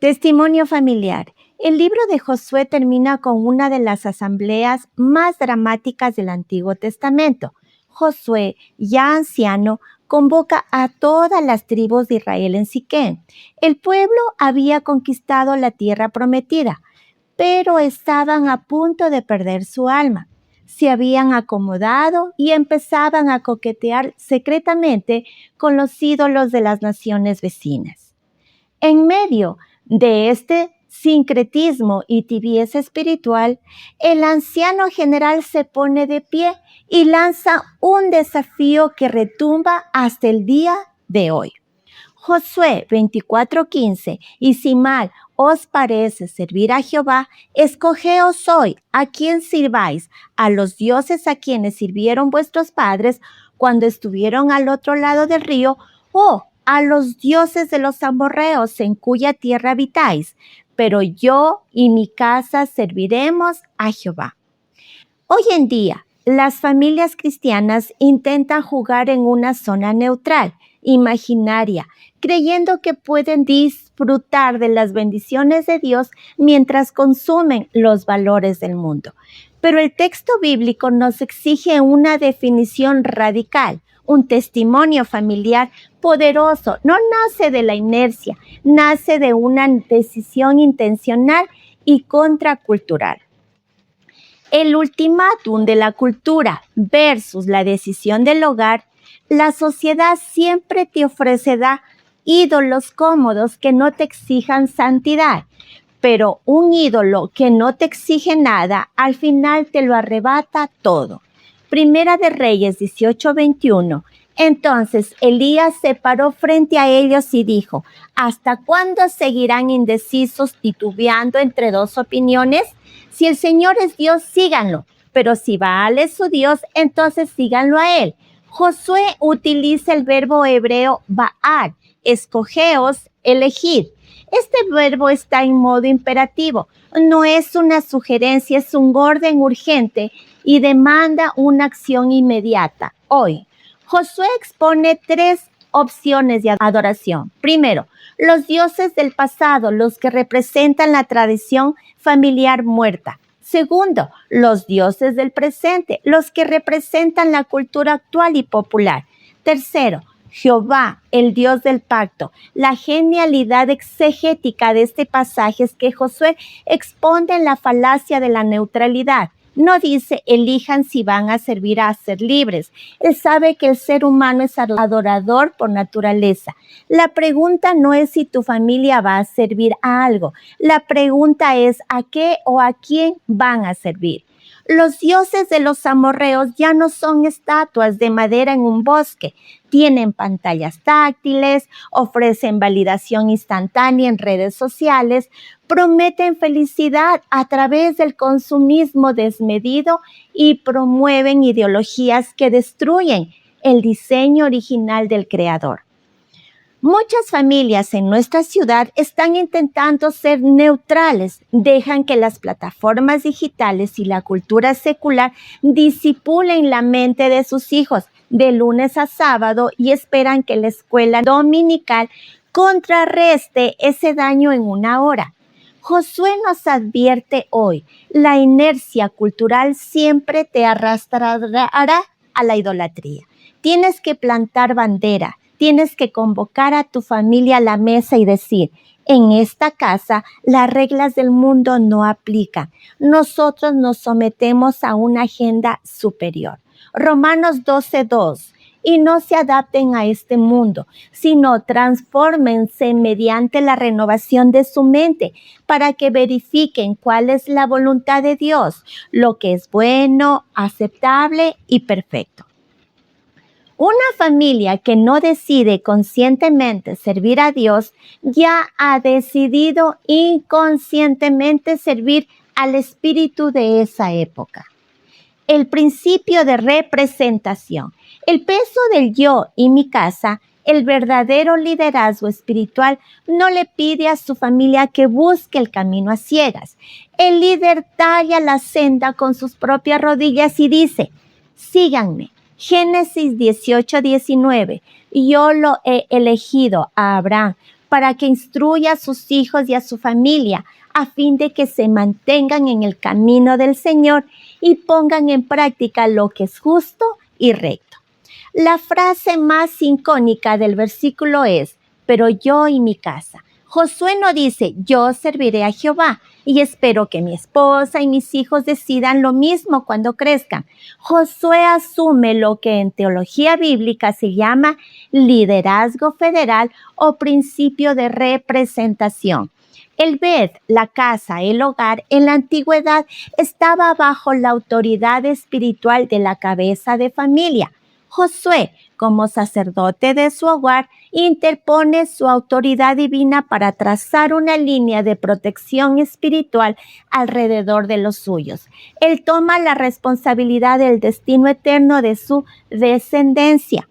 Testimonio familiar. El libro de Josué termina con una de las asambleas más dramáticas del Antiguo Testamento. Josué, ya anciano, convoca a todas las tribus de Israel en Siquem. El pueblo había conquistado la tierra prometida, pero estaban a punto de perder su alma. Se habían acomodado y empezaban a coquetear secretamente con los ídolos de las naciones vecinas. En medio de este sincretismo y tibieza espiritual, el anciano general se pone de pie y lanza un desafío que retumba hasta el día de hoy. Josué 24:15, y si mal os parece servir a Jehová, escogeos hoy a quien sirváis, a los dioses a quienes sirvieron vuestros padres cuando estuvieron al otro lado del río, o a los dioses de los amorreos en cuya tierra habitáis, pero yo y mi casa serviremos a Jehová. Hoy en día, las familias cristianas intentan jugar en una zona neutral, imaginaria, creyendo que pueden disfrutar de las bendiciones de Dios mientras consumen los valores del mundo. Pero el texto bíblico nos exige una definición radical. Un testimonio familiar poderoso no nace de la inercia, nace de una decisión intencional y contracultural. El ultimátum de la cultura versus la decisión del hogar, la sociedad siempre te ofrecerá ídolos cómodos que no te exijan santidad, pero un ídolo que no te exige nada, al final te lo arrebata todo. Primera de Reyes 18:21. Entonces Elías se paró frente a ellos y dijo: ¿hasta cuándo seguirán indecisos, titubeando entre dos opiniones? Si el Señor es Dios, síganlo, pero si Baal es su Dios, entonces síganlo a él. Josué utiliza el verbo hebreo Baal, escogeos, elegid. Este verbo está en modo imperativo, no es una sugerencia, es un orden urgente y demanda una acción inmediata. Hoy, Josué expone tres opciones de adoración. Primero, los dioses del pasado, los que representan la tradición familiar muerta. Segundo, los dioses del presente, los que representan la cultura actual y popular. Tercero, Jehová, el Dios del pacto. La genialidad exegética de este pasaje es que Josué expone la falacia de la neutralidad. No dice elijan si van a servir a ser libres. Él sabe que el ser humano es adorador por naturaleza. La pregunta no es si tu familia va a servir a algo. La pregunta es a qué o a quién van a servir. Los dioses de los amorreos ya no son estatuas de madera en un bosque. Tienen pantallas táctiles, ofrecen validación instantánea en redes sociales, prometen felicidad a través del consumismo desmedido y promueven ideologías que destruyen el diseño original del Creador. Muchas familias en nuestra ciudad están intentando ser neutrales, dejan que las plataformas digitales y la cultura secular disipulen la mente de sus hijos de lunes a sábado y esperan que la escuela dominical contrarreste ese daño en una hora. Josué nos advierte hoy, la inercia cultural siempre te arrastrará a la idolatría. Tienes que plantar bandera. Tienes que convocar a tu familia a la mesa y decir, en esta casa las reglas del mundo no aplican. Nosotros nos sometemos a una agenda superior. Romanos 12:2. Y no se adapten a este mundo, sino transfórmense mediante la renovación de su mente para que verifiquen cuál es la voluntad de Dios, lo que es bueno, aceptable y perfecto. Una familia que no decide conscientemente servir a Dios ya ha decidido inconscientemente servir al espíritu de esa época. El principio de representación, el peso del yo y mi casa, el verdadero liderazgo espiritual no le pide a su familia que busque el camino a ciegas. El líder talla la senda con sus propias rodillas y dice, síganme. Génesis 18:19, yo lo he elegido a Abraham para que instruya a sus hijos y a su familia, a fin de que se mantengan en el camino del Señor y pongan en práctica lo que es justo y recto. La frase más icónica del versículo es, pero yo y mi casa. Josué no dice, yo serviré a Jehová y espero que mi esposa y mis hijos decidan lo mismo cuando crezcan. Josué asume lo que en teología bíblica se llama liderazgo federal o principio de representación. El Bet, la casa, el hogar, en la antigüedad estaba bajo la autoridad espiritual de la cabeza de familia. Josué, como sacerdote de su hogar, interpone su autoridad divina para trazar una línea de protección espiritual alrededor de los suyos. Él toma la responsabilidad del destino eterno de su descendencia.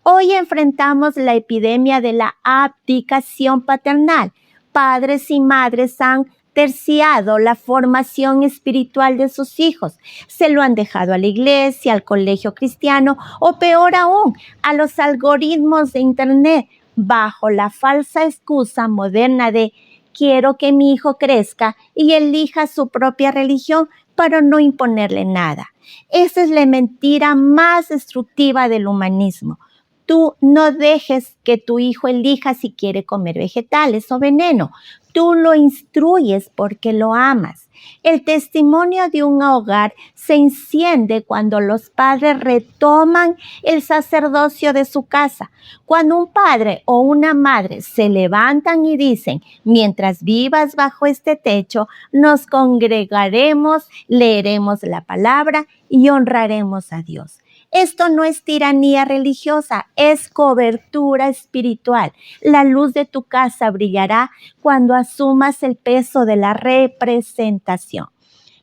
Hoy enfrentamos la epidemia de la abdicación paternal. Padres y madres han terciado la formación espiritual de sus hijos. Se lo han dejado a la iglesia, al colegio cristiano o peor aún, a los algoritmos de internet, bajo la falsa excusa moderna de quiero que mi hijo crezca y elija su propia religión para no imponerle nada. Esa es la mentira más destructiva del humanismo. Tú no dejes que tu hijo elija si quiere comer vegetales o veneno. Tú lo instruyes porque lo amas. El testimonio de un hogar se enciende cuando los padres retoman el sacerdocio de su casa. Cuando un padre o una madre se levantan y dicen, mientras vivas bajo este techo, nos congregaremos, leeremos la palabra y honraremos a Dios. Esto no es tiranía religiosa, es cobertura espiritual. La luz de tu casa brillará cuando asumas el peso de la representación.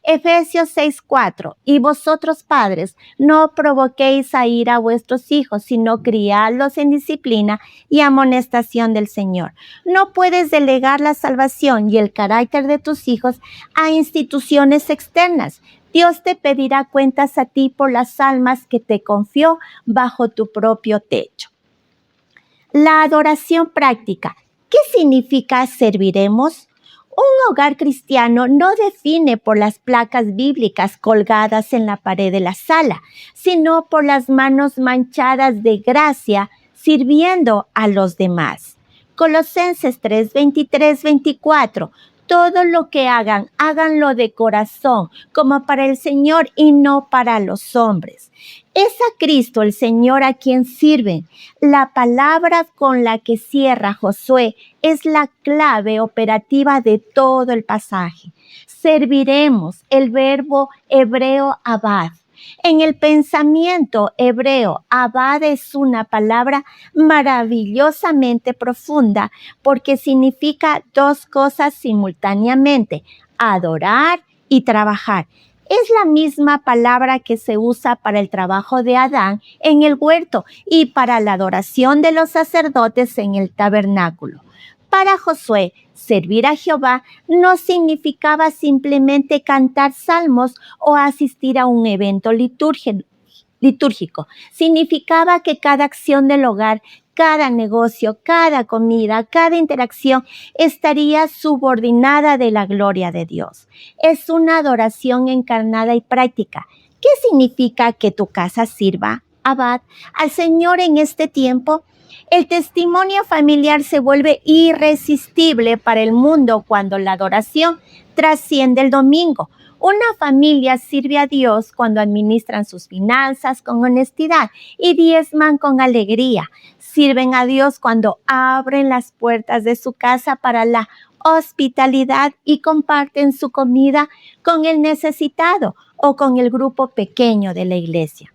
Efesios 6:4, y vosotros padres, no provoquéis a ira a vuestros hijos, sino criadlos en disciplina y amonestación del Señor. No puedes delegar la salvación y el carácter de tus hijos a instituciones externas. Dios te pedirá cuentas a ti por las almas que te confió bajo tu propio techo. La adoración práctica. ¿Qué significa serviremos? Un hogar cristiano no define por las placas bíblicas colgadas en la pared de la sala, sino por las manos manchadas de gracia sirviendo a los demás. Colosenses 3:23-24. Todo lo que hagan, háganlo de corazón, como para el Señor y no para los hombres. Es a Cristo el Señor a quien sirven. La palabra con la que cierra Josué es la clave operativa de todo el pasaje. Serviremos, el verbo hebreo abad. En el pensamiento hebreo, abad es una palabra maravillosamente profunda porque significa dos cosas simultáneamente, adorar y trabajar. Es la misma palabra que se usa para el trabajo de Adán en el huerto y para la adoración de los sacerdotes en el tabernáculo. Para Josué, servir a Jehová no significaba simplemente cantar salmos o asistir a un evento litúrgico. Significaba que cada acción del hogar, cada negocio, cada comida, cada interacción estaría subordinada de la gloria de Dios. Es una adoración encarnada y práctica. ¿Qué significa que tu casa sirva, abad, al Señor en este tiempo? El testimonio familiar se vuelve irresistible para el mundo cuando la adoración trasciende el domingo. Una familia sirve a Dios cuando administran sus finanzas con honestidad y diezman con alegría. Sirven a Dios cuando abren las puertas de su casa para la hospitalidad y comparten su comida con el necesitado o con el grupo pequeño de la iglesia.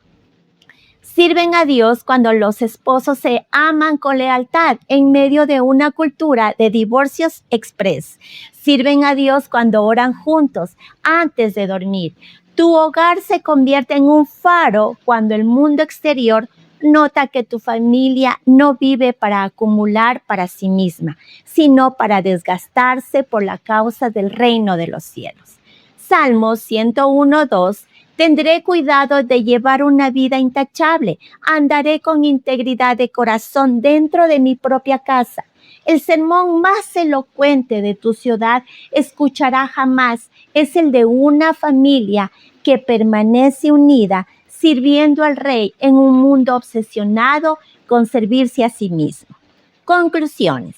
Sirven a Dios cuando los esposos se aman con lealtad en medio de una cultura de divorcios express. Sirven a Dios cuando oran juntos antes de dormir. Tu hogar se convierte en un faro cuando el mundo exterior nota que tu familia no vive para acumular para sí misma, sino para desgastarse por la causa del reino de los cielos. Salmos 101:2. Tendré cuidado de llevar una vida intachable. Andaré con integridad de corazón dentro de mi propia casa. El sermón más elocuente de tu ciudad escuchará jamás es el de una familia que permanece unida, sirviendo al Rey en un mundo obsesionado con servirse a sí mismo. Conclusiones.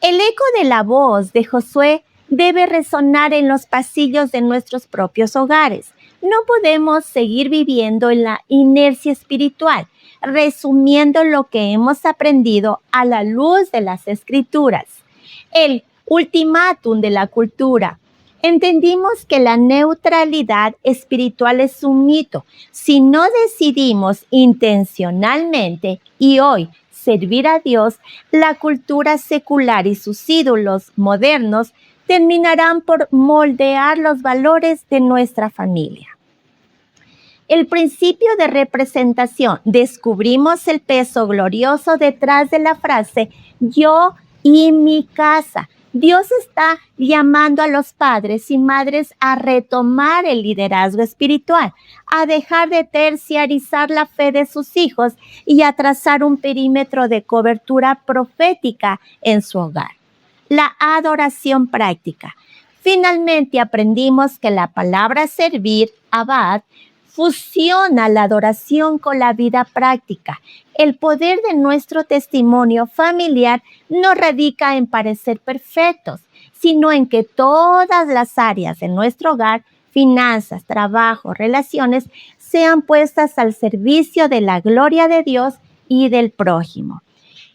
El eco de la voz de Josué debe resonar en los pasillos de nuestros propios hogares. No podemos seguir viviendo en la inercia espiritual, resumiendo lo que hemos aprendido a la luz de las Escrituras. El ultimátum de la cultura. Entendimos que la neutralidad espiritual es un mito. Si no decidimos intencionalmente y hoy servir a Dios, la cultura secular y sus ídolos modernos terminarán por moldear los valores de nuestra familia. El principio de representación. Descubrimos el peso glorioso detrás de la frase yo y mi casa. Dios está llamando a los padres y madres a retomar el liderazgo espiritual, a dejar de terciarizar la fe de sus hijos y a trazar un perímetro de cobertura profética en su hogar. La adoración práctica. Finalmente aprendimos que la palabra servir, abad, fusiona la adoración con la vida práctica. El poder de nuestro testimonio familiar no radica en parecer perfectos, sino en que todas las áreas de nuestro hogar, finanzas, trabajo, relaciones, sean puestas al servicio de la gloria de Dios y del prójimo.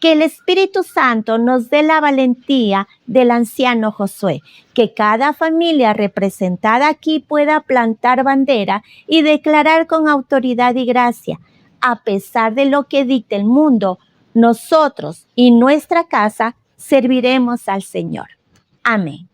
Que el Espíritu Santo nos dé la valentía del anciano Josué, que cada familia representada aquí pueda plantar bandera y declarar con autoridad y gracia, a pesar de lo que dicte el mundo, nosotros y nuestra casa serviremos al Señor. Amén.